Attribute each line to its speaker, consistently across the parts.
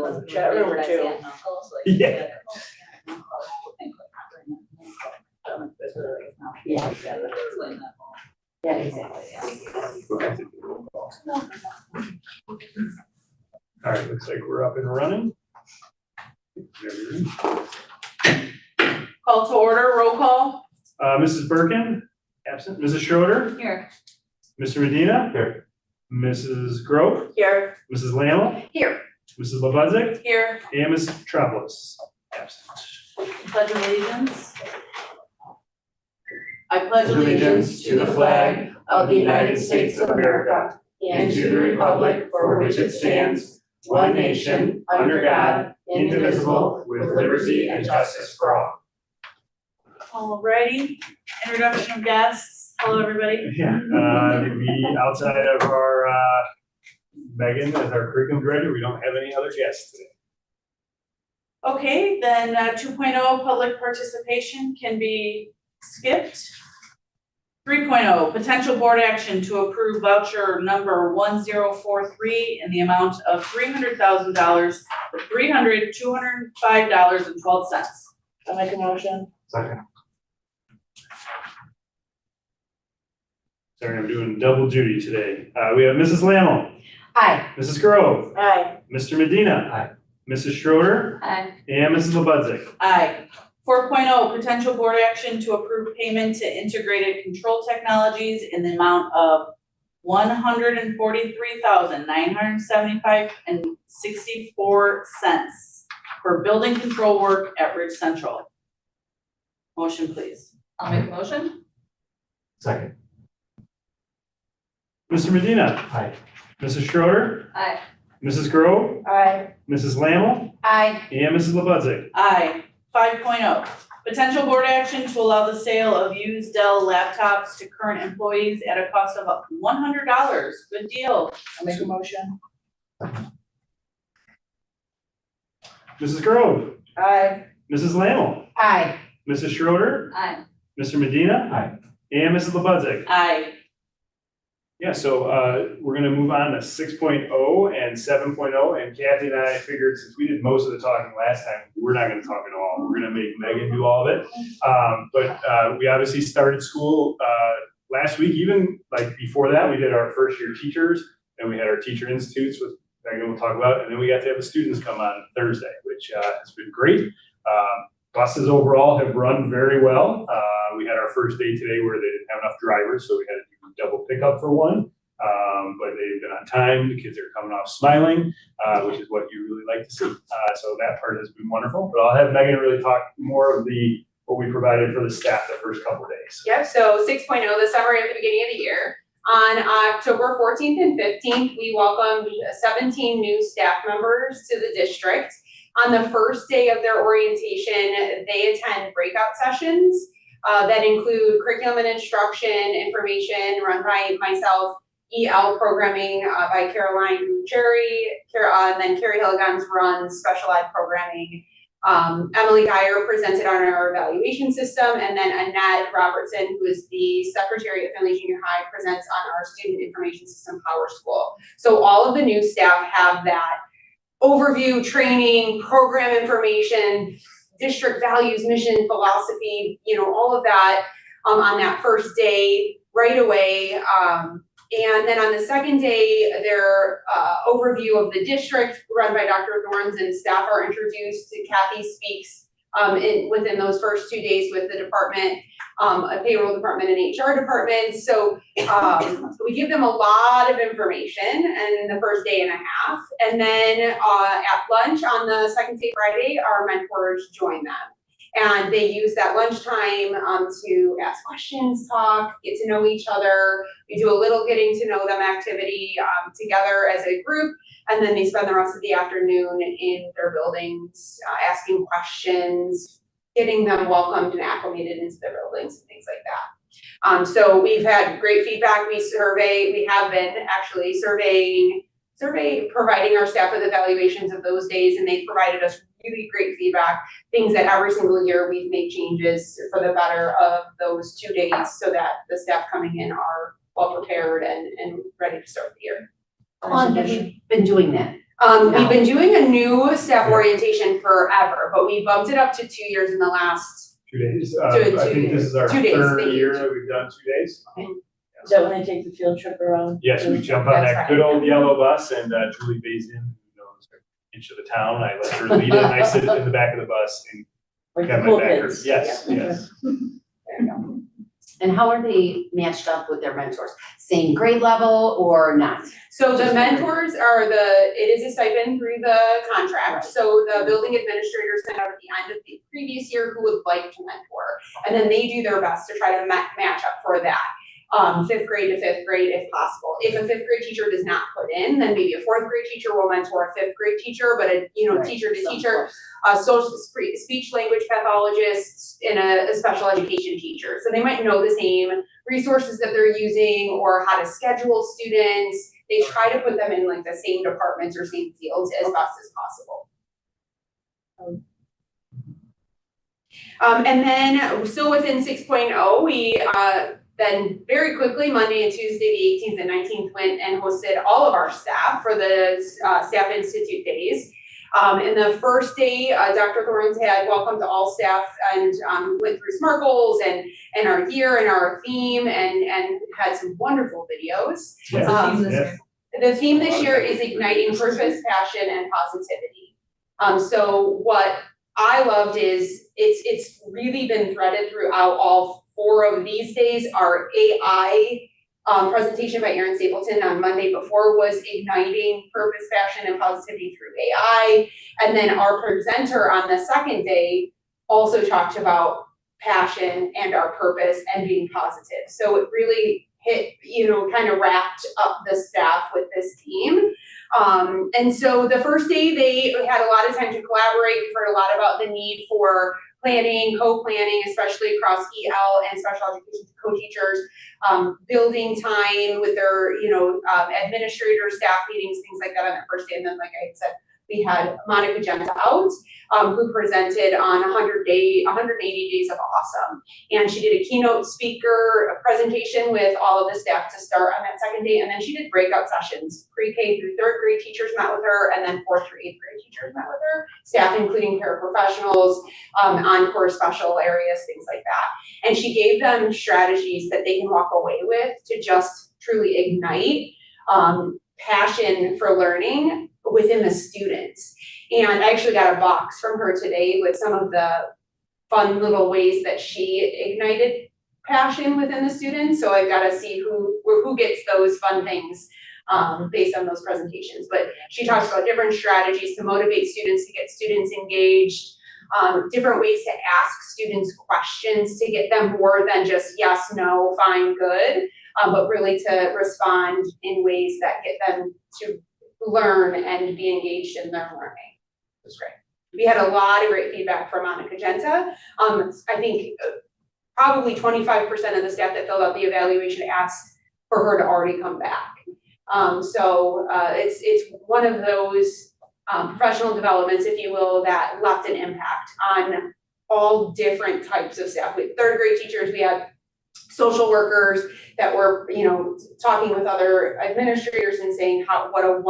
Speaker 1: the chat room or two?
Speaker 2: Yeah.
Speaker 1: Yeah. Yeah, exactly.
Speaker 2: All right, looks like we're up and running.
Speaker 3: Call to order, roll call.
Speaker 2: Mrs. Birkin, absent. Mrs. Schroeder,
Speaker 3: Here.
Speaker 2: Mr. Medina,
Speaker 4: Here.
Speaker 2: Mrs. Grove,
Speaker 1: Here.
Speaker 2: Mrs. Lammle,
Speaker 3: Here.
Speaker 2: Mrs. Lebuzik,
Speaker 3: Here.
Speaker 2: and Mrs. Petropoulos, absent.
Speaker 3: Pledge of allegiance. I pledge allegiance to the flag
Speaker 1: of the United States of America and to the republic for which it stands, one nation, under God, indivisible, with liberty and justice for all.
Speaker 3: Alrighty, introduction of guests. Hello, everybody.
Speaker 2: Yeah, we, outside of our, Megan as our curriculum director, we don't have any other guests today.
Speaker 3: Okay, then 2.0 public participation can be skipped. 3.0 potential board action to approve voucher number 1043 in the amount of $300,000 for $205.12.
Speaker 1: I'll make a motion.
Speaker 4: Second.
Speaker 2: Sorry, I'm doing double duty today. We have Mrs. Lammle,
Speaker 1: Aye.
Speaker 2: Mrs. Grove,
Speaker 1: Aye.
Speaker 2: Mr. Medina.
Speaker 4: Aye.
Speaker 2: Mrs. Schroeder,
Speaker 3: Aye.
Speaker 2: and Mrs. Lebuzik.
Speaker 3: Aye. 4.0 potential board action to approve payment to Integrated Control Technologies in the amount of $143,975.64 for building control work at Ridge Central. Motion, please. I'll make a motion.
Speaker 4: Second.
Speaker 2: Mr. Medina,
Speaker 4: Aye.
Speaker 2: Mrs. Schroeder,
Speaker 3: Aye.
Speaker 2: Mrs. Grove,
Speaker 1: Aye.
Speaker 2: Mrs. Lammle,
Speaker 1: Aye.
Speaker 2: and Mrs. Lebuzik.
Speaker 3: Aye. 5.0 potential board action to allow the sale of used Dell laptops to current employees at a cost of up to $100. Good deal.
Speaker 1: I'll make a motion.
Speaker 2: Mrs. Grove,
Speaker 1: Aye.
Speaker 2: Mrs. Lammle,
Speaker 1: Aye.
Speaker 2: Mrs. Schroeder,
Speaker 3: Aye.
Speaker 2: Mr. Medina.
Speaker 4: Aye.
Speaker 2: And Mrs. Lebuzik.
Speaker 3: Aye.
Speaker 2: Yeah, so we're gonna move on to 6.0 and 7.0, and Kathy and I figured since we did most of the talking last time, we're not gonna talk at all. We're gonna make Megan do all of it. But we obviously started school last week, even like before that, we did our first year teachers, and we had our teacher institutes with Megan we'll talk about, and then we got to have the students come on Thursday, which has been great. Buses overall have run very well. We had our first day today where they didn't have enough drivers, so we had to do double pickup for one. But they've been on time. The kids are coming off smiling, which is what you really like to see. So that part has been wonderful. But I'll have Megan really talk more of what we provided for the staff the first couple of days.
Speaker 5: Yep, so 6.0, the summary at the beginning of the year. On October 14th and 15th, we welcomed 17 new staff members to the district. On the first day of their orientation, they attend breakout sessions that include curriculum and instruction information run by myself, EL programming by Caroline Cherry, and then Carrie Hilligans runs special ed programming. Emily Geyer presented on our evaluation system, and then Annette Robertson, who is the secretary at Finley Junior High, presents on our student information system, Power School. So all of the new staff have that overview, training, program information, district values, mission, philosophy, all of that on that first day right away. And then on the second day, their overview of the district run by Dr. Thorns and staff are introduced. Kathy speaks within those first 2 days with the department, a payroll department and HR department. So we give them a lot of information in the first day and a half. And then at lunch on the second day Friday, our mentors join them. And they use that lunchtime to ask questions, talk, get to know each other. We do a little getting to know them activity together as a group. And then they spend the rest of the afternoon in their buildings, asking questions, getting them welcomed and acclimated into the buildings and things like that. So we've had great feedback. We have been actually providing our staff with evaluations of those days, and they've provided us really great feedback, things that every single year we've made changes for the better of those 2 days so that the staff coming in are well prepared and ready to start the year.
Speaker 1: How long have you been doing that?
Speaker 5: We've been doing a new staff orientation forever, but we bumped it up to 2 years in the last,
Speaker 2: 2 days.
Speaker 5: Two-
Speaker 2: I
Speaker 5: two
Speaker 2: think this is our
Speaker 5: 2 days,
Speaker 2: third
Speaker 5: thank you.
Speaker 2: year that we've done 2 days.
Speaker 1: Is that when they take the field trip around?
Speaker 2: Yes, we jump on
Speaker 5: That's
Speaker 2: that
Speaker 5: right.
Speaker 2: good old yellow bus and Julie Bazin, who knows an inch of the town, I let her lead it and I sit in the back of the bus and
Speaker 1: Like
Speaker 2: got
Speaker 1: the
Speaker 2: my
Speaker 1: cool
Speaker 2: backer.
Speaker 1: kids?
Speaker 2: Yes,
Speaker 1: Yeah.
Speaker 2: yes.
Speaker 5: there you go.
Speaker 4: And how are they matched up with their mentors? Same grade level or not?
Speaker 5: So the mentors are it is a stipend through the contract. So the building administrators send out at the end of the previous year who would like to mentor. And then they do their best to try to match up for that. 5th grade to 5th grade if possible. If a 5th grade teacher does not put in, then maybe a 4th grade teacher will mentor a 5th grade teacher, but a,
Speaker 4: Right,
Speaker 5: teacher to
Speaker 4: so
Speaker 5: teacher,
Speaker 4: close.
Speaker 5: social speech language pathologist and a special education teacher. So they might know the same resources that they're using or how to schedule students. They try to put them in like the same departments or same fields as best as possible. And then, still within 6.0, we then very quickly, Monday and Tuesday, the 18th and 19th, went and hosted all of our staff for the Staff Institute Days. And the first day, Dr. Thorns had welcomed all staff and went through SMART goals and our year and our theme and had some wonderful videos.
Speaker 2: Yeah.
Speaker 5: The theme this year is igniting purpose, passion, and positivity. So what I loved is it's really been threaded throughout all 4 of these days. Our AI presentation by Erin Stapleton on Monday before was igniting purpose, passion, and positivity through AI. And then our presenter on the second day also talked about passion and our purpose and being positive. So it really hit, kind of wrapped up the staff with this team. And so the first day they had a lot of time to collaborate. We've heard a lot about the need for planning, co-planning, especially across EL and special education co-teachers, building time with their, administrators, staff meetings, things like that on that first day. And then, like I said, we had Monica Genta out, who presented on 180 Days of Awesome. And she did a keynote speaker presentation with all of the staff to start on that second day. And then she did breakout sessions. Pre-K through 3rd grade teachers met with her, and then 4th through 8th grade teachers met with her. Staff, including paraprofessionals, encore special areas, things like that. And she gave them strategies that they can walk away with to just truly ignite passion for learning within the students. And I actually got a box from her today with some of the fun little ways that she ignited passion within the students. So I've got to see who gets those fun things based on those presentations. But she talks about different strategies to motivate students, to get students engaged, different ways to ask students questions to get them more than just yes, no, fine, good, but really to respond in ways that get them to learn and be engaged in their learning. It was great. We had a lot of great feedback from Monica Genta. I think probably 25% of the staff that filled out the evaluation asked for her to already come back. So it's one of those professional developments, if you will, that left an impact on all different types of staff. With 3rd grade teachers, we had social workers that were, talking with other administrators and saying what a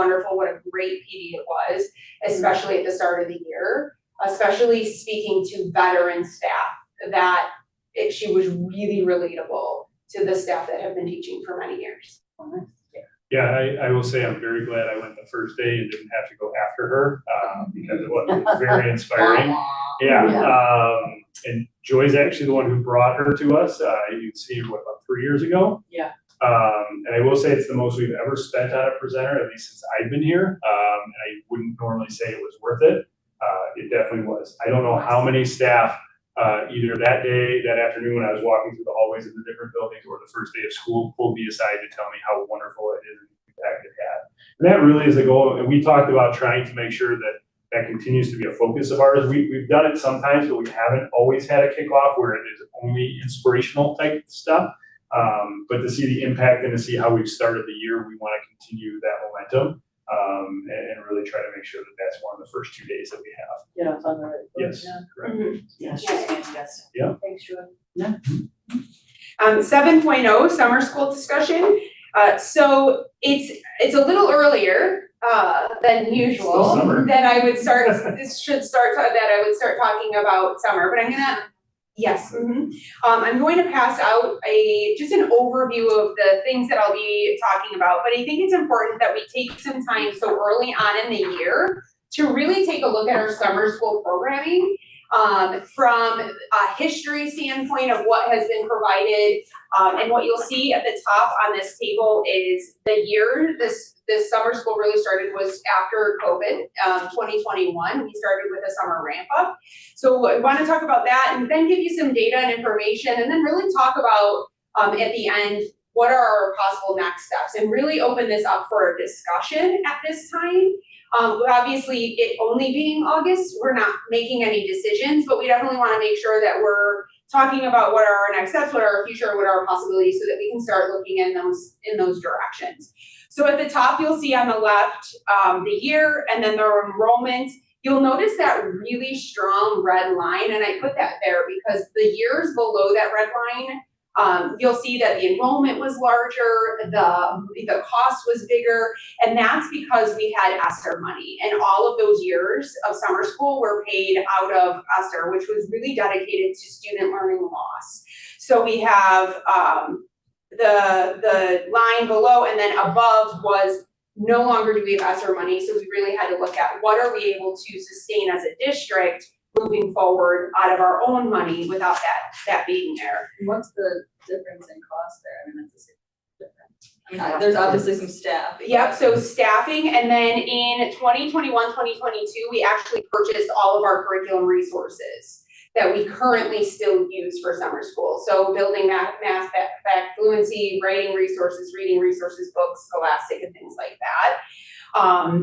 Speaker 5: great PD it was, especially at the start of the year, especially speaking to veteran staff, that she was really relatable to the staff that have been teaching for many years.
Speaker 2: Yeah, I will say I'm very glad I went the first day and didn't have to go after her, because it was very inspiring. Yeah, and Joy's actually the one who brought her to us. You'd see her, about 3 years ago?
Speaker 1: Yeah.
Speaker 2: And I will say it's the most we've ever spent on a presenter, at least since I've been here. And I wouldn't normally say it was worth it. It definitely was. I don't know how many staff, either that day, that afternoon when I was walking through the hallways of the different buildings, or the first day of school, pulled me aside to tell me how wonderful it is and the impact it had. And that really is the goal. And we talked about trying to make sure that that continues to be a focus of ours. We've done it sometimes, but we haven't always had a kickoff where it is only inspirational type stuff. But to see the impact and to see how we've started the year, we want to continue that momentum, and really try to make sure that that's one of the first 2 days that we have.
Speaker 1: Get us on the right foot.
Speaker 2: Yes,
Speaker 1: Yeah.
Speaker 2: correct.
Speaker 1: Yeah, she's fantastic.
Speaker 2: Yeah.
Speaker 1: Thanks, Joy.
Speaker 5: 7.0 summer school discussion. So it's a little earlier than usual,
Speaker 2: Still summer.
Speaker 5: then I would start, I would start talking about summer, but I'm gonna, yes, I'm going to pass out just an overview of the things that I'll be talking about, but I think it's important that we take some time so early on in the year to really take a look at our summer school programming, from a history standpoint of what has been provided. And what you'll see at the top on this table is the year this summer school really started was after COVID, 2021. We started with a summer ramp up. So I want to talk about that and then give you some data and information and then really talk about at the end, what are our possible next steps and really open this up for a discussion at this time. Obviously, it only being August, we're not making any decisions, but we definitely want to make sure that we're talking about what are our next steps, what are our future, what are our possibilities, so that we can start looking in those directions. So at the top, you'll see on the left the year and then the enrollment. You'll notice that really strong red line, and I put that there because the years below that red line, you'll see that the enrollment was larger, the cost was bigger, and that's because we had ESSER money. And all of those years of summer school were paid out of ESSER, which was really dedicated to student learning loss. So we have the line below, and then above was no longer do we have ESSER money, so we really had to look at what are we able to sustain as a district moving forward out of our own money without that being there.
Speaker 6: What's the difference in cost there? I mean, that's a difference. I mean, there's obviously some staff.
Speaker 5: Yep, so staffing, and then in 2021, 2022, we actually purchased all of our curriculum resources that we currently still use for summer school. So building math fact fluency, writing resources, reading resources, books, Scholastic, and things like that.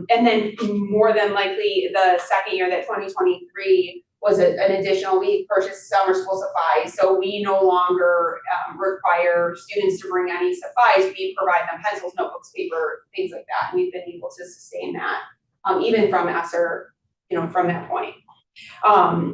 Speaker 5: And then more than likely the second year, that 2023 was an additional, we purchased summer school supplies. So we no longer require students to bring any supplies. We provide them pencils, notebooks, paper, things like that. And we've been able to sustain that even from ESSER, from that point.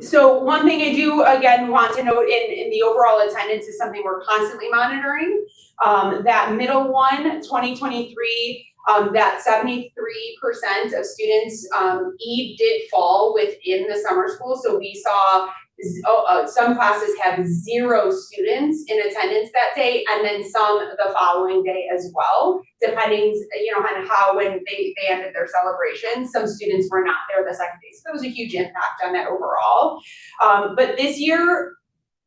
Speaker 5: So one thing I do again want to note in the overall attendance is something we're constantly monitoring. That middle one, 2023, that 73% of students, EAD did fall within the summer school. So we saw some classes have 0 students in attendance that day, and then some the following day as well, depending, on how, when they ended their celebration. Some students were not there the second day, so there was a huge impact on that overall. But this year,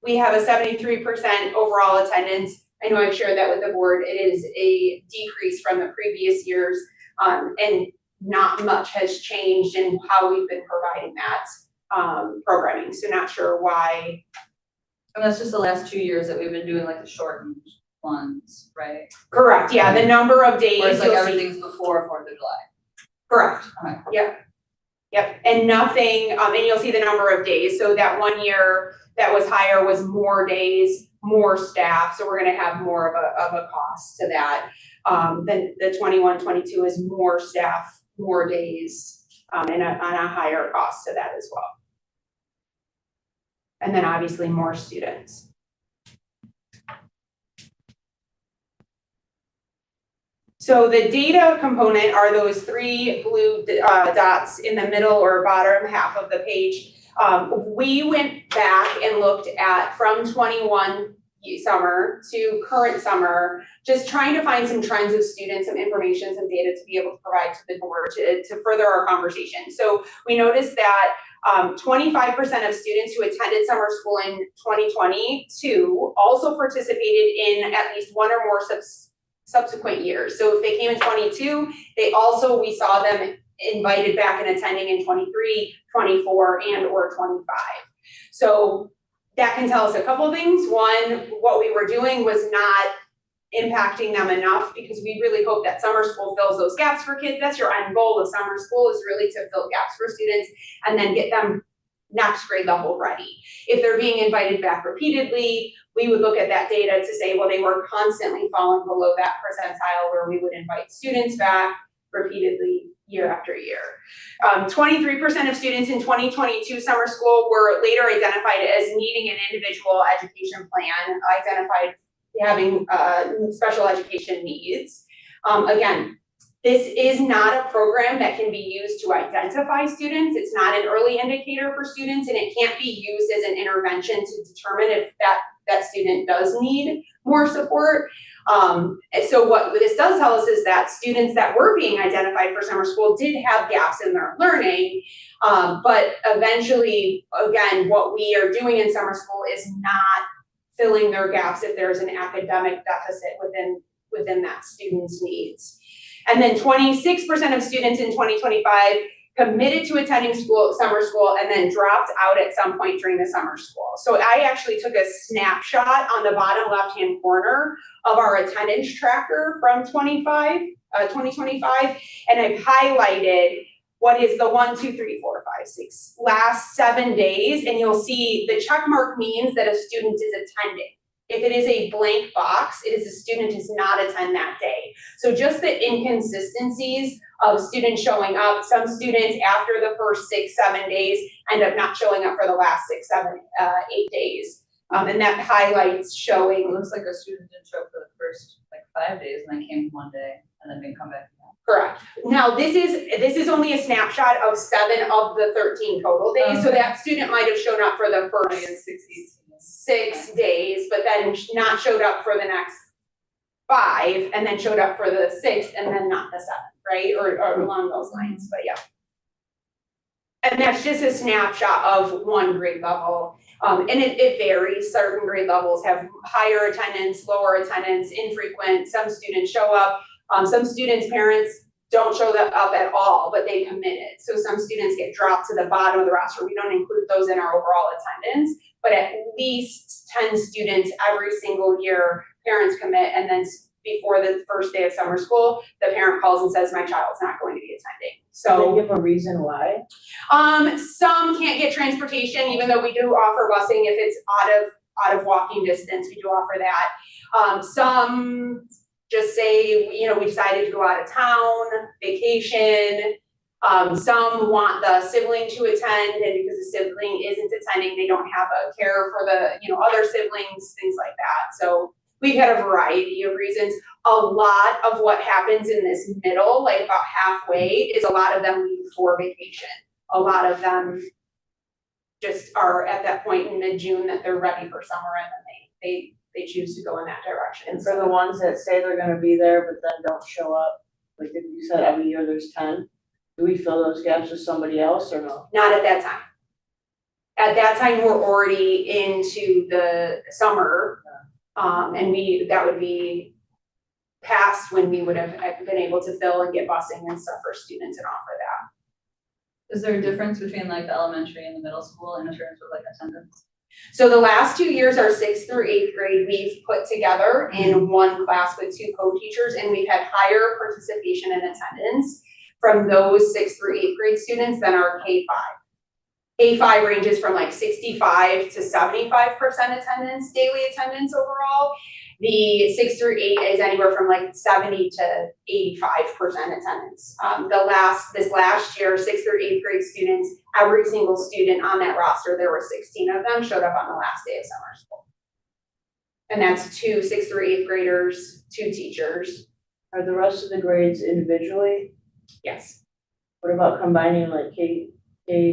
Speaker 5: we have a 73% overall attendance. I know I've shared that with the board. It is a decrease from the previous years, and not much has changed in how we've been providing that programming. So not sure why.
Speaker 6: And that's just the last 2 years that we've been doing like the shortened ones, right?
Speaker 5: Correct, yeah, the number of days.
Speaker 6: Where it's like
Speaker 5: you'll see-
Speaker 6: everything's before 4th of July.
Speaker 5: Correct.
Speaker 6: Okay.
Speaker 5: Yep, and nothing, and you'll see the number of days. So that 1 year that was higher was more days, more staff. So we're gonna have more of a cost to that. Then the 21, 22 is more staff, more days, and on a higher cost to that as well. And then obviously more students. So the data component are those 3 blue dots in the middle or bottom half of the page. We went back and looked at from 21 summer to current summer, just trying to find some trends of students, some information, some data to be able to provide to the board to further our conversation. So we noticed that 25% of students who attended summer school in 2022 also participated in at least one or more subsequent years. So if they came in 22, we saw them invited back and attending in 23, 24, and or 25. So that can tell us a couple things. One, what we were doing was not impacting them enough, because we really hope that summer school fills those gaps for kids. That's your end goal of summer school, is really to fill gaps for students and then get them next grade level ready. If they're being invited back repeatedly, we would look at that data to say, well, they were constantly falling below that percentile where we would invite students back repeatedly year after year. 23% of students in 2022 summer school were later identified as needing an individual education plan, identified having special education needs. Again, This is not a program that can be used to identify students. It's not an early indicator for students, and it can't be used as an intervention to determine if that student does need more support. And so what this does tell us is that students that were being identified for summer school did have gaps in their learning. But eventually, again, what we are doing in summer school is not filling their gaps if there's an academic deficit within that student's needs. And then 26% of students in 2025 committed to attending summer school, and then dropped out at some point during the summer school. So I actually took a snapshot on the bottom left-hand corner of our attendance tracker from 2025, and I've highlighted what is the 1, 2, 3, 4, 5, 6 last 7 days, and you'll see the check mark means that a student is attending. If it is a blank box, it is a student does not attend that day. So just the inconsistencies of students showing up. Some students after the first 6, 7 days end up not showing up for the last 6, 7, 8 days. And that highlights
Speaker 6: It
Speaker 5: showing.
Speaker 6: looks like a student didn't show up for the first like 5 days and then came one day and then didn't come back.
Speaker 5: Correct. Now, this is only a snapshot of 7 of the 13 total days. So
Speaker 6: Okay.
Speaker 5: that student might have shown up for the
Speaker 6: I
Speaker 5: first
Speaker 6: guess 6
Speaker 5: 6 days, but then not showed up for the next 5, and then showed up for the 6th, and then not the 7th, right? Or along those lines, but yeah. And that's just a snapshot of one grade level. And it varies. Certain grade levels have higher attendance, lower attendance, infrequent. Some students show up. Some students' parents don't show up at all, but they committed. So some students get dropped to the bottom of the roster. We don't include those in our overall attendance, but at least 10 students every single year, parents commit, and then before the first day of summer school, the parent calls and says, my child's not going to be attending. So
Speaker 7: They give a reason why?
Speaker 5: some can't get transportation, even though we do offer busing if it's out of walking distance, we do offer that. Some just say, you know, we decided to go out of town, vacation. Some want the sibling to attend, and because the sibling isn't attending, they don't have a care for the, you know, other siblings, things like that. So we've had a variety of reasons. A lot of what happens in this middle, like about halfway, is a lot of them leave for vacation. A lot of them just are at that point in mid-June that they're ready for summer, and then they choose to go in that direction.
Speaker 7: And for the ones that say they're gonna be there but then don't show up, like if you said every year there's 10, do we fill those gaps with somebody else or no?
Speaker 5: Not at that time. At that time, we're already into the summer, and that would be past when we would have been able to fill and get busing and stuff for students and offer that.
Speaker 6: Is there a difference between like the elementary and the middle school in terms of like attendance?
Speaker 5: So the last 2 years, our 6th through 8th grade, we've put together in one class with 2 co-teachers, and we've had higher participation and attendance from those 6th through 8th grade students than our K-5. K-5 ranges from like 65 to 75% attendance, daily attendance overall. The 6 through 8 is anywhere from like 70 to 85% attendance. This last year, 6th through 8th grade students, every single student on that roster, there were 16 of them, showed up on the last day of summer school. And that's 2 6th through 8th graders, 2 teachers.
Speaker 7: Are the rest of the grades individually?
Speaker 5: Yes.
Speaker 7: What about combining like K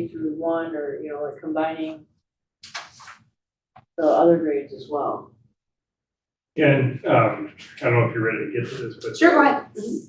Speaker 7: through 1, or, you know, like combining the other grades as well?
Speaker 2: And, I don't know if you're ready to get to this, but.
Speaker 5: Sure, go ahead.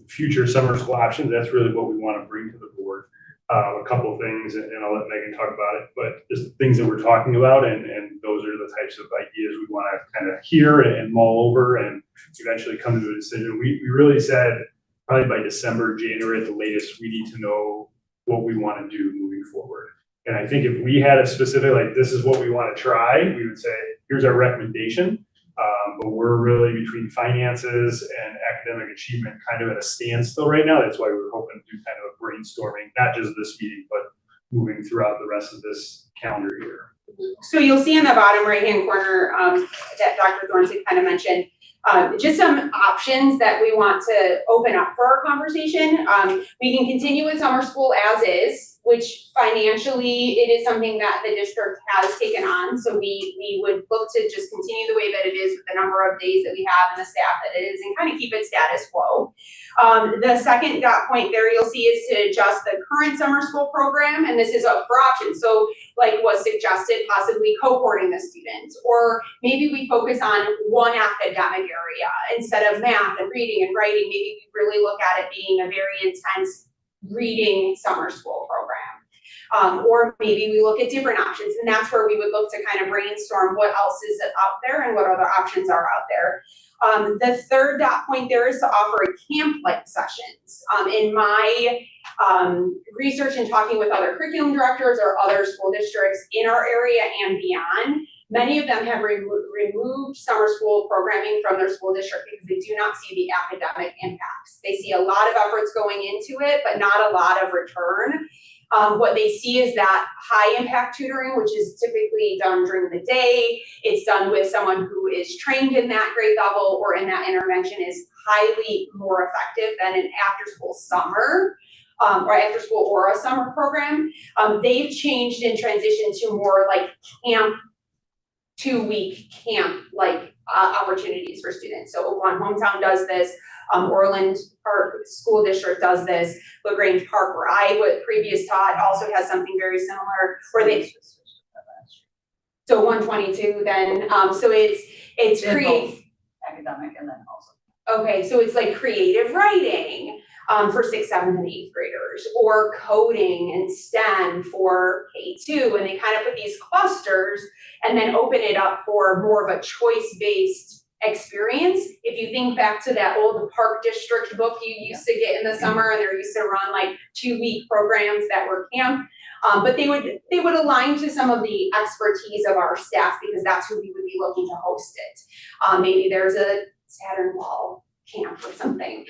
Speaker 2: Future summer school options, that's really what we want to bring to the board. A couple of things, and I'll let Megan talk about it, but just things that we're talking about, and those are the types of ideas we want to kind of hear and mull over and eventually come to a decision. We really said probably by December, January at the latest, we need to know what we want to do moving forward. And I think if we had a specific, like, this is what we want to try, we would say, here's our recommendation. But we're really between finances and academic achievement kind of at a standstill right now. That's why we're hoping to do kind of a brainstorming, not just this meeting, but moving throughout the rest of this calendar year.
Speaker 5: So you'll see in the bottom right-hand corner that Dr. Thornton kind of mentioned, just some options that we want to open up for our conversation. We can continue with summer school as is, which financially, it is something that the district has taken on. So we would look to just continue the way that it is with the number of days that we have and the staff that it is and kind of keep it status quo. The second dot point there you'll see is to adjust the current summer school program, and this is up for options. So like was suggested, possibly cohorting the students, or maybe we focus on one academic area instead of math and reading and writing. Maybe we really look at it being a very intense reading summer school program. Or maybe we look at different options, and that's where we would look to kind of brainstorm what else is out there and what other options are out there. The third dot point there is to offer camp-like sessions. In my research and talking with other curriculum directors or other school districts in our area and beyond, many of them have removed summer school programming from their school district because they do not see the academic impacts. They see a lot of efforts going into it, but not a lot of return. What they see is that high impact tutoring, which is typically done during the day. It's done with someone who is trained in that grade level or in that intervention, is highly more effective than an after school summer or after school or a summer program. They've changed and transitioned to more like camp, 2-week camp like opportunities for students. So Oaklawn Hometown does this. Orland Park School District does this. LaGrange Park, where I would previous taught, also has something very similar where they. So 122 then, so it's create.
Speaker 6: Academic and then also.
Speaker 5: Okay, so it's like creative writing for 6th, 7th, and 8th graders, or coding and STEM for K2, and they kind of put these clusters and then open it up for more of a choice-based experience. If you think back to that old Park District book you used to get in the summer, and they're used to run like 2-week programs that were camp, but they would align to some of the expertise of our staff because that's who we would be looking to host it. Maybe there's a Saturn Wall camp or something.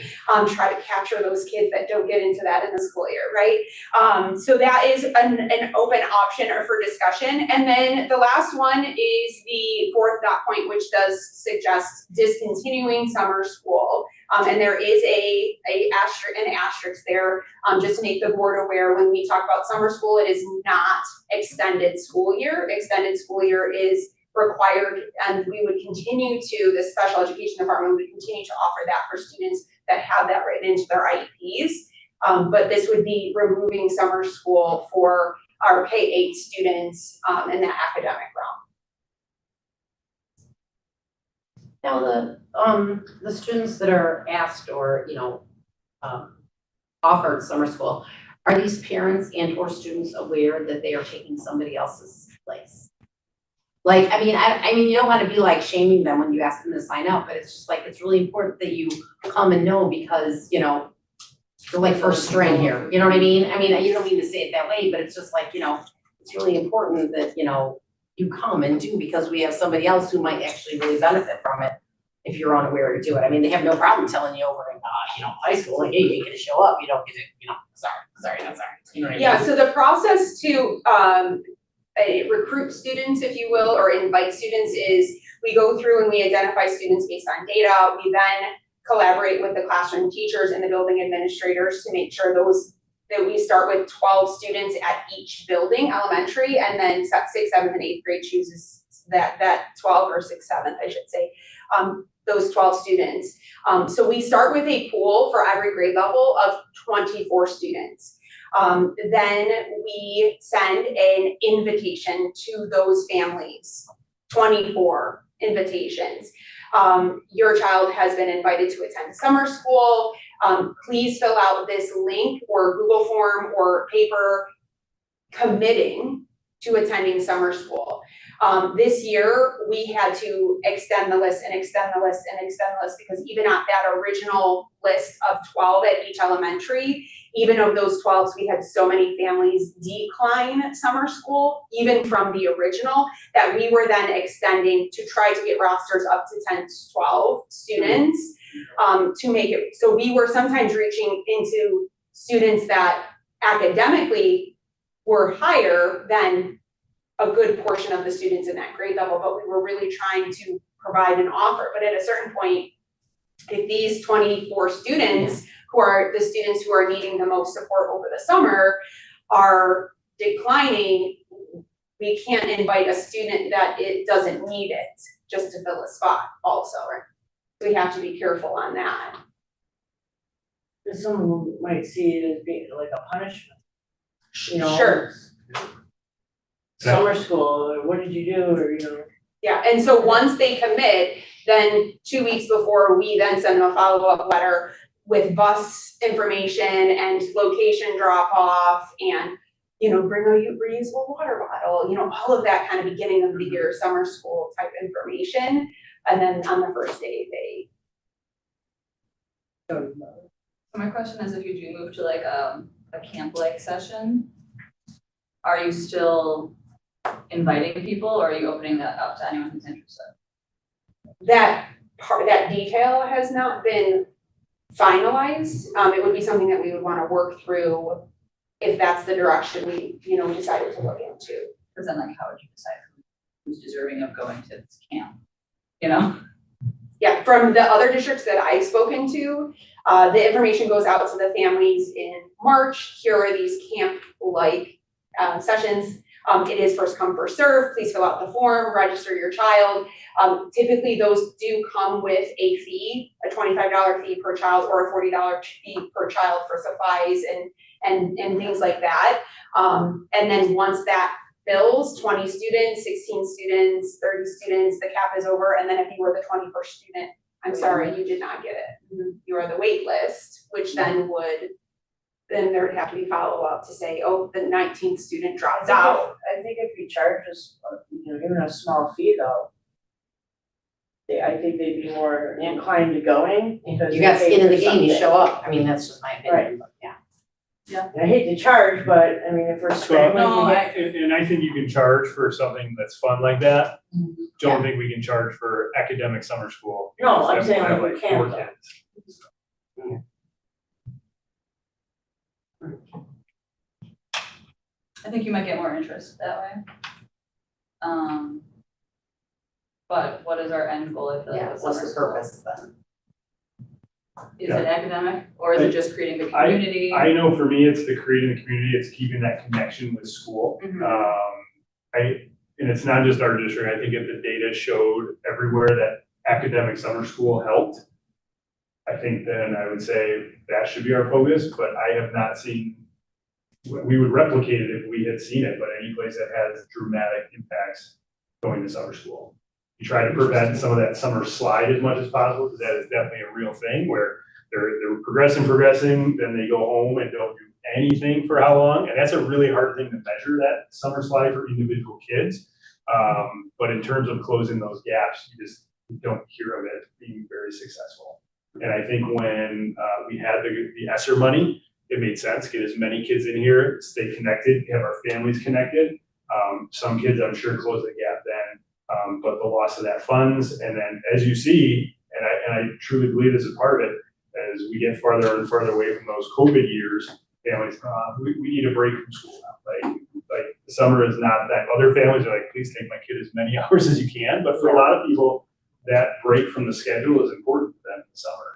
Speaker 5: Try to capture those kids that don't get into that in the school year, right? So that is an open option or for discussion. And then the last one is the fourth dot point, which does suggest discontinuing summer school. And there is an asterisk there, just to make the board aware when we talk about summer school, it is not extended school year. Extended school year is required, and we would continue to, the special education department would continue to offer that for students that have that written into their IEPs. But this would be removing summer school for our K-8 students in that academic realm.
Speaker 4: Now, the students that are asked or, offered summer school, are these parents and or students aware that they are taking somebody else's place? Like, I mean, you don't want to be like shaming them when you ask them to sign up, but it's just like, it's really important that you come and know because, you're like first string here, you know what I mean? I mean, you don't mean to say it that way, but it's just like, it's really important that, you come and do because we have somebody else who might actually really benefit from it if you're unaware to do it. I mean, they have no problem telling you over in, high school, like, hey, you ain't gonna show up, you don't get it, sorry, not sorry. You know what I mean?
Speaker 5: Yeah, so the process to recruit students, if you will, or invite students is we go through and we identify students based on data. We then collaborate with the classroom teachers and the building administrators to make sure that we start with 12 students at each building, elementary, and then 6th, 7th, and 8th grade chooses that 12 or 6th, 7th, I should say, those 12 students. So we start with a pool for every grade level of 24 students. Then we send an invitation to those families, 24 invitations. Your child has been invited to attend summer school. Please fill out this link or Google form or paper committing to attending summer school. This year, we had to extend the list and extend the list and extend the list because even at that original list of 12 at each elementary, even of those 12s, we had so many families decline summer school, even from the original, that we were then extending to try to get rosters up to 10 to 12 students to make it. So we were sometimes reaching into students that academically were higher than a good portion of the students in that grade level, but we were really trying to provide an offer. But at a certain point, if these 24 students who are the students who are needing the most support over the summer are declining, we can't invite a student that it doesn't need it just to fill a spot also, right? So we have to be careful on that.
Speaker 7: Cause someone might see it as being like a punishment, you know?
Speaker 5: Sure.
Speaker 7: Summer school, or what did you do, or, you know?
Speaker 5: Yeah, and so once they commit, then 2 weeks before, we then send them a follow-up letter with bus information and location drop-off and, you know, bring a reusable water bottle, you know, all of that kind of beginning of the year summer school type information. And then on the first day, they,
Speaker 6: So my question is, if you do move to like a camp-like session, are you still inviting people, or are you opening that up to anyone who's interested?
Speaker 5: that part, that detail has not been finalized. It would be something that we would wanna work through if that's the direction we, you know, decided to look into.
Speaker 6: Because then like, how would you decide who's deserving of going to this camp? You know?
Speaker 5: Yeah, from the other districts that I've spoken to, the information goes out to the families in March. Here are these camp-like sessions. It is first come, first serve. Please fill out the form, register your child. Typically, those do come with a fee, a $25 fee per child or a $40 fee per child for supplies and things like that. And then once that fills, 20 students, 16 students, 30 students, the cap is over. And then if you were the 21st student, I'm sorry, you did not get it. You are the wait list, which then there would have to be follow-up to say, oh, the 19th student dropped out.
Speaker 7: I think if you charge us, you know, even a small fee though, I think they'd be more inclined to going because.
Speaker 4: You got
Speaker 7: they pay
Speaker 4: skin in the
Speaker 7: for
Speaker 4: game, you
Speaker 7: something.
Speaker 4: show up, I mean, that's just my opinion, but yeah.
Speaker 7: And I hate to charge, but I mean, if we're scrambling
Speaker 3: No,
Speaker 7: to get.
Speaker 2: And I think you can charge for something that's fun like that.
Speaker 4: Mhm.
Speaker 2: Don't think we can charge for academic summer school.
Speaker 7: No, I'm
Speaker 2: because
Speaker 7: saying
Speaker 2: that will
Speaker 7: like
Speaker 2: have
Speaker 7: we can't,
Speaker 2: four
Speaker 7: though.
Speaker 2: kids.
Speaker 6: I think you might get more interest that way. But what is our end goal? I feel like
Speaker 4: Yeah,
Speaker 6: with
Speaker 4: what's
Speaker 6: summer
Speaker 4: the
Speaker 6: school?
Speaker 4: purpose then?
Speaker 6: Is it academic, or is it just creating the community?
Speaker 2: I know for me, it's the creating the community, it's keeping that connection with school.
Speaker 5: Mhm.
Speaker 2: And it's not just our district, I think if the data showed everywhere that academic summer school helped, I think then I would say that should be our focus, but I have not seen, we would replicate it if we had seen it, but any place that has dramatic impacts going to summer school. You try to prevent some of that summer slide as much as possible, because that is definitely a real thing where they're progressing, then they go home and don't do anything for how long, and that's a really hard thing to measure, that summer slide for individual kids. But in terms of closing those gaps, you don't hear of it being very successful. And I think when we had the ESSER money, it made sense, get as many kids in here, stay connected, have our families connected. Some kids, I'm sure, close the gap then, but the loss of that funds, and then as you see, and I truly believe this is part of it, as we get farther and farther away from those COVID years, families, we need a break from school now. Like the summer is not that. Other families are like, please take my kid as many hours as you can, but for a lot of people, that break from the schedule is important for them in the summer.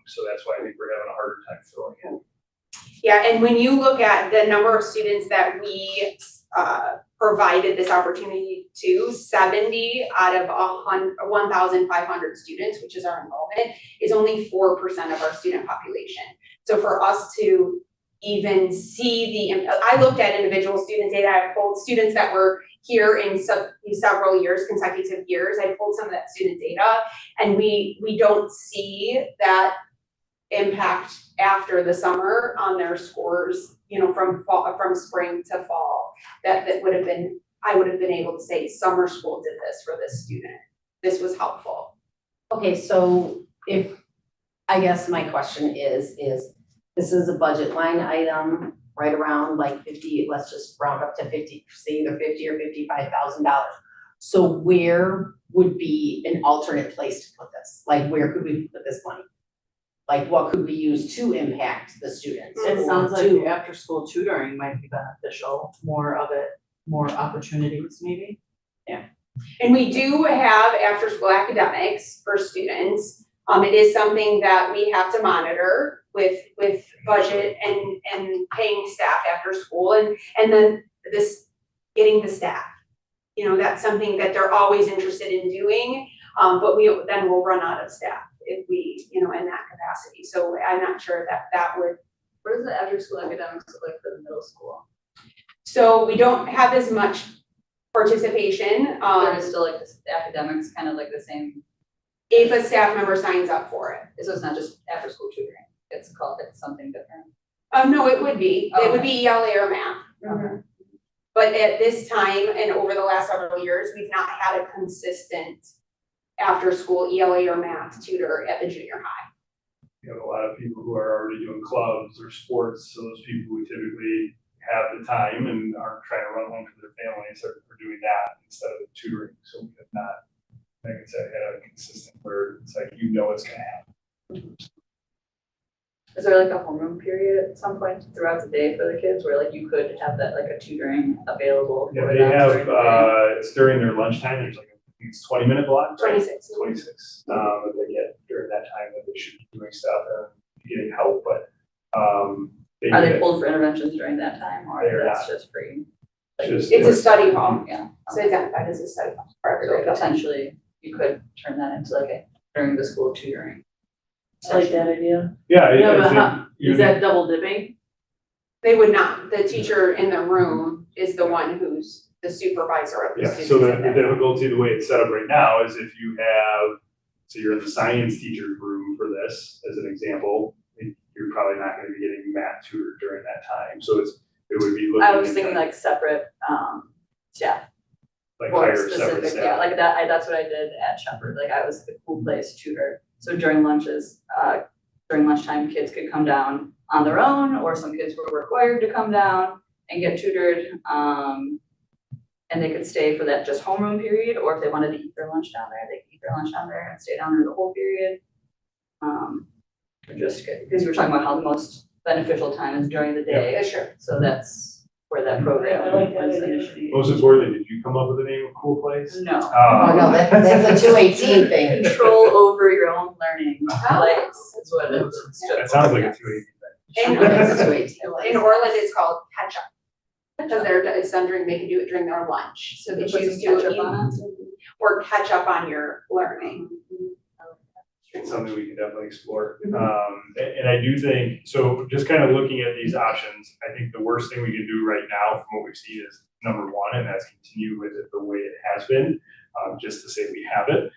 Speaker 2: So that's why I think we're having a harder time filling in.
Speaker 5: Yeah, and when you look at the number of students that we provided this opportunity to, 70 out of 1,500 students, which is our enrollment, is only 4% of our student population. So for us to even see I looked at individual student data. I pulled students that were here in several years, consecutive years. I pulled some of that student data, and we don't see that impact after the summer on their scores, you know, from spring to fall. That would have been, I would have been able to say summer school did this for this student. This was helpful.
Speaker 4: Okay, so I guess my question is this is a budget line item right around like 50, let's just round up to 50, say either 50 or $55,000. So where would be an alternate place to put this? Like, where could we put this money? Like, what could we use to impact the students?
Speaker 7: It sounds like
Speaker 4: to-
Speaker 7: after-school tutoring might be beneficial, more of it, more opportunities maybe.
Speaker 5: And we do have after-school academics for students. It is something that we have to monitor. with budget and paying staff after school and then this, getting the staff. You know, that's something that they're always interested in doing, but then we'll run out of staff if we, you know, in that capacity. So I'm not sure that would.
Speaker 6: What does the after-school academics look like for the middle school?
Speaker 5: So we don't have as much participation,
Speaker 6: There is still like this academics kind of like the same,
Speaker 5: if a staff member signs up for it.
Speaker 6: so it's not just after-school tutoring, it's something different.
Speaker 5: No, it would be ELA or math.
Speaker 6: Okay.
Speaker 5: But at this time and over the last several years, we've not had a consistent after-school ELA or math tutor at the junior high.
Speaker 2: You have a lot of people who are already doing clubs or sports, so those people who typically have the time and aren't trying to run home to their families are doing that instead of tutoring. So we have not, like I said, had a consistent where it's like, you know, it's gonna happen.
Speaker 6: Is there like a homeroom period at some point throughout the day for the kids where like you could have that like a tutoring available
Speaker 2: Yeah,
Speaker 6: for
Speaker 2: they
Speaker 6: them
Speaker 2: have,
Speaker 6: during the day?
Speaker 2: it's during their lunchtime, there's like, I think it's 20-minute block, right?
Speaker 5: 26.
Speaker 2: 26, that they get during that time that they should be doing stuff and getting help, but, they
Speaker 6: Are
Speaker 2: do
Speaker 6: they
Speaker 2: it.
Speaker 6: pulled for interventions during that time or
Speaker 2: They're
Speaker 6: that's just free?
Speaker 2: Just-
Speaker 5: It's a study hall.
Speaker 6: Yeah.
Speaker 5: It's identified as a study hall for
Speaker 6: So
Speaker 5: everybody.
Speaker 6: potentially you could turn that into like a during the school tutoring.
Speaker 7: I like that idea.
Speaker 2: Yeah,
Speaker 7: No,
Speaker 2: I
Speaker 7: but
Speaker 2: think
Speaker 7: how,
Speaker 2: you-
Speaker 7: is that double dipping?
Speaker 5: They would not. The teacher in the room is the one who's the supervisor of the
Speaker 2: Yeah,
Speaker 5: students.
Speaker 2: so the
Speaker 5: in that room.
Speaker 2: difficulty, the way it's set up right now is if you have, so you're in the science teacher's room for this, as an example, you're probably not gonna be getting math tutored during that time, so it would be looking.
Speaker 6: I was
Speaker 2: at
Speaker 6: thinking like separate staff
Speaker 2: Like
Speaker 6: for
Speaker 2: hire separate
Speaker 6: specific,
Speaker 2: staff.
Speaker 6: yeah, like that's what I did at Shepherd, like I was the pool place tutor. So during lunches, during lunchtime, kids could come down on their own, or some kids were required to come down and get tutored. And they could stay for that just homeroom period, or if they wanted to eat their lunch down there, they could eat their lunch down there and stay down there the whole period. Or just, because you were talking about how the most beneficial time is during the day.
Speaker 5: Yeah, sure.
Speaker 6: So that's where that program
Speaker 7: I like that
Speaker 6: was
Speaker 7: idea.
Speaker 6: initially.
Speaker 2: Most importantly, did you come up with the name of Cool Place?
Speaker 6: No.
Speaker 4: Oh, no, that's a 218 thing.
Speaker 6: Control over your own learning
Speaker 5: Oh.
Speaker 6: place is what it stood
Speaker 2: That sounds like a
Speaker 6: for.
Speaker 2: 280
Speaker 5: And
Speaker 4: That's a 218.
Speaker 5: in Orland, it's called catch up. Because it's done they can do it during their lunch, so they
Speaker 6: Put some
Speaker 5: choose to
Speaker 6: ketchup on it?
Speaker 5: or catch up on your learning.
Speaker 2: It's something we can definitely explore. And I do think, so just kind of looking at these options, I think the worst thing we can do right now from what we've seen is number one, and that's continue with it the way it has been, just to say we have it.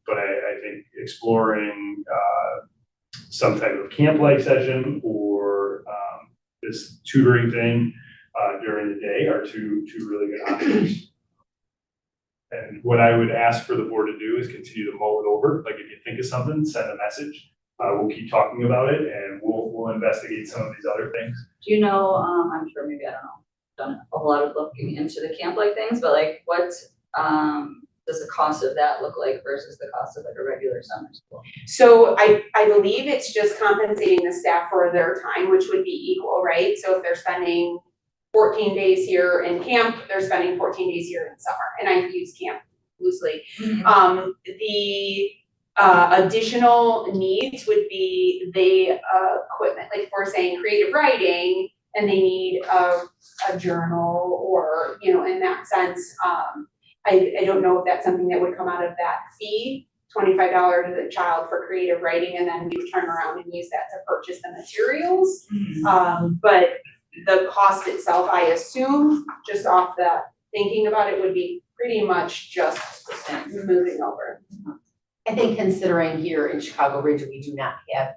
Speaker 2: But I think exploring some type of camp-like session or this tutoring thing during the day are two really good options. And what I would ask for the board to do is continue to mull it over. Like if you think of something, send a message. We'll keep talking about it and we'll investigate some of these other things.
Speaker 6: Do you know, I'm sure maybe, I don't know, done a whole lot of looking into the camp-like things, but like what does the cost of that look like versus the cost of like a regular summer school?
Speaker 5: So I believe it's just compensating the staff for their time, which would be equal, right? So if they're spending 14 days here in camp, they're spending 14 days here in summer, and I use camp loosely. The additional needs would be the equipment, like if we're saying creative writing and they need a journal or, you know, in that sense, I don't know if that's something that would come out of that fee, $25 to the child for creative writing, and then we would turn around and use that to purchase the materials. But the cost itself, I assume, just off the thinking about it, would be pretty much just
Speaker 6: The same.
Speaker 5: moving over.
Speaker 4: I think considering here in Chicago Ridge, we do not have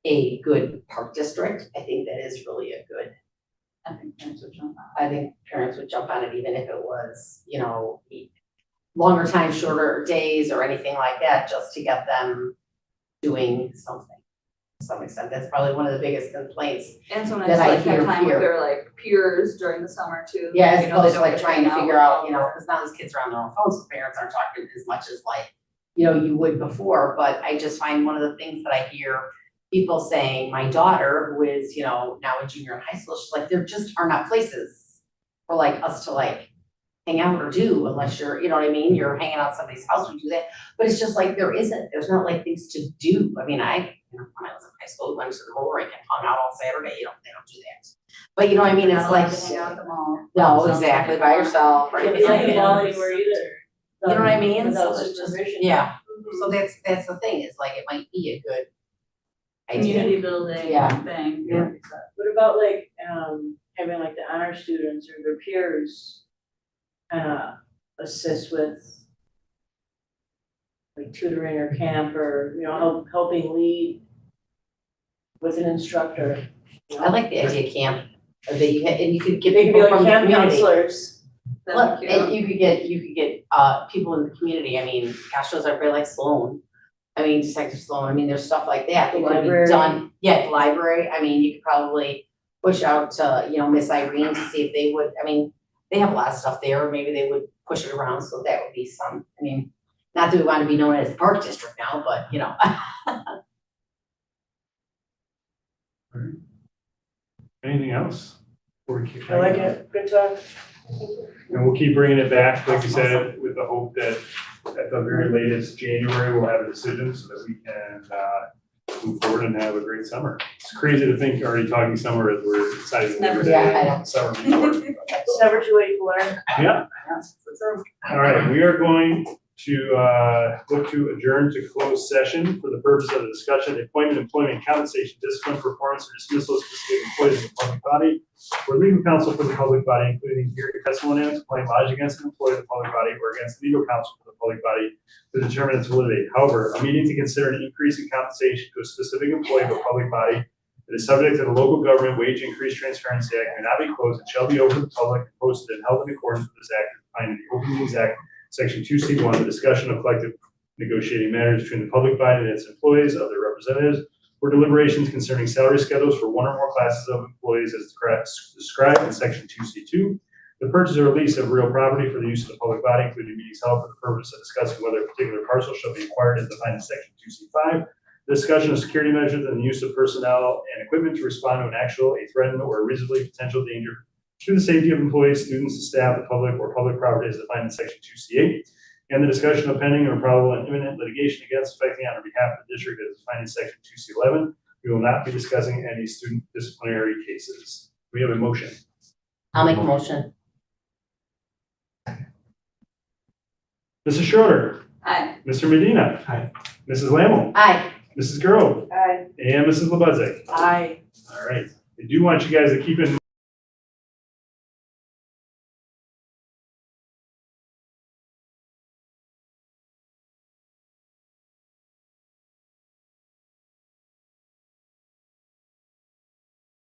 Speaker 4: a good park district, I think that is really a good,
Speaker 6: I think parents would jump on.
Speaker 4: I think parents would jump on it even if it was, you know, longer time, shorter days or anything like that, just to get them doing something to some extent. That's probably one of the biggest complaints.
Speaker 6: And so nice
Speaker 4: That
Speaker 6: to
Speaker 4: I
Speaker 6: like have
Speaker 4: hear
Speaker 6: time with
Speaker 4: here.
Speaker 6: their like peers during the summer too.
Speaker 4: Yeah, as
Speaker 6: You know, they
Speaker 4: opposed to
Speaker 6: don't
Speaker 4: like
Speaker 6: get to
Speaker 4: trying to
Speaker 6: hang
Speaker 4: figure
Speaker 6: with
Speaker 4: out,
Speaker 6: all
Speaker 4: you know,
Speaker 6: their-
Speaker 4: because now these kids are on their own phones, so parents aren't talking as much as like, you know, you would before, but I just find one of the things that I hear people saying, my daughter, who is, you know, now a junior in high school, she's like, there just are not places for like us to like hang out or do unless you're, you know what I mean, you're hanging out at somebody's house, we do that. But it's just like, there's not like things to do. I mean, when I was in high school, we went to the roller rink and hung out all Saturday, they don't do that. But you know what I mean, it's like,
Speaker 6: Hang out at the mall.
Speaker 4: no, exactly, by yourself or
Speaker 7: Can't
Speaker 4: anything
Speaker 7: be
Speaker 4: like
Speaker 7: like
Speaker 4: that.
Speaker 7: Molly where either.
Speaker 4: You know what I mean?
Speaker 7: Without
Speaker 4: So it's just-
Speaker 7: supervision.
Speaker 4: Yeah, so that's the thing, is like, it might be a good idea.
Speaker 6: Community building
Speaker 4: Yeah.
Speaker 6: thing.
Speaker 4: Yeah.
Speaker 7: What about like, having like the honor students or their peers assist with like tutoring or camp or, you know, helping lead with an instructor? you know?
Speaker 4: I like the idea of camp, that you and you could get
Speaker 7: They could be
Speaker 4: people
Speaker 7: like
Speaker 4: from the
Speaker 7: camp
Speaker 4: community.
Speaker 7: counselors.
Speaker 4: Look, and you could get people in the community, I mean, gosh, those are very like Sloan. I mean, Detective Sloan, I mean, there's stuff like that
Speaker 7: The
Speaker 4: that could be
Speaker 7: library.
Speaker 4: done, yeah, the library, I mean, you could probably push out to, you know, Miss Irene to see if they would, I mean, they have a lot of stuff there, maybe they would push it around, so that would be some, I mean, not that we want to be known as the Park District now, but, you know.
Speaker 2: Anything else? Before we keep
Speaker 7: I like
Speaker 2: going?
Speaker 7: it, good talk.
Speaker 2: And we'll keep bringing it back, like you said, with the hope that at the very latest January, we'll have a decision so that we can move forward and have a great summer. It's crazy to think already talking summer as we're deciding.
Speaker 6: Never
Speaker 4: too late.
Speaker 2: Summer before.
Speaker 7: It's never too late to learn.
Speaker 2: Yeah, all right, we are going to look to adjourn to closed session for the purpose of the discussion, of appointment, employment, compensation, discipline, performance, or dismissal of specific employees of the public body, or legal counsel for the public body, including hearing testimony and complaint lodged against an employee of the public body or against legal counsel for the public body to determine its validity. However, a meeting to consider an increase in compensation to a specific employee of a public body that is subject to the Local Government Wage Increase Transparency Act may not be closed and shall be open to the public and posted and held in accordance with this act defined in the Open Meetings Act, Section 2C1, the discussion of collective negotiating matters between the public body and its employees, other representatives, or deliberations concerning salary schedules for one or more classes of employees as described in Section 2C2, the purchase or lease of real property for the use of the public body, including meetings held for the purpose of discussing whether a particular parcel shall be acquired as defined in Section 2C5, the discussion of security measures and the use of personnel and equipment to respond to an actual, a threatened, or a reasonably potential danger to the safety of employees, students, staff, the public, or public property as defined in Section 2C8, and the discussion of pending or probable and imminent litigation against, affecting on behalf of the district as defined in Section 2C11. We will not be discussing any student disciplinary cases. We have a motion.
Speaker 4: I'll make a motion.
Speaker 2: Mrs. Schroeder,
Speaker 6: Hi.
Speaker 2: Mr. Medina.
Speaker 1: Aye.
Speaker 2: Mrs. Lammle,
Speaker 4: Aye.
Speaker 2: Mrs. Grove,
Speaker 7: Aye.
Speaker 2: and Mrs. Lebedzick.
Speaker 7: Aye.
Speaker 2: All right. I do want you guys to keep in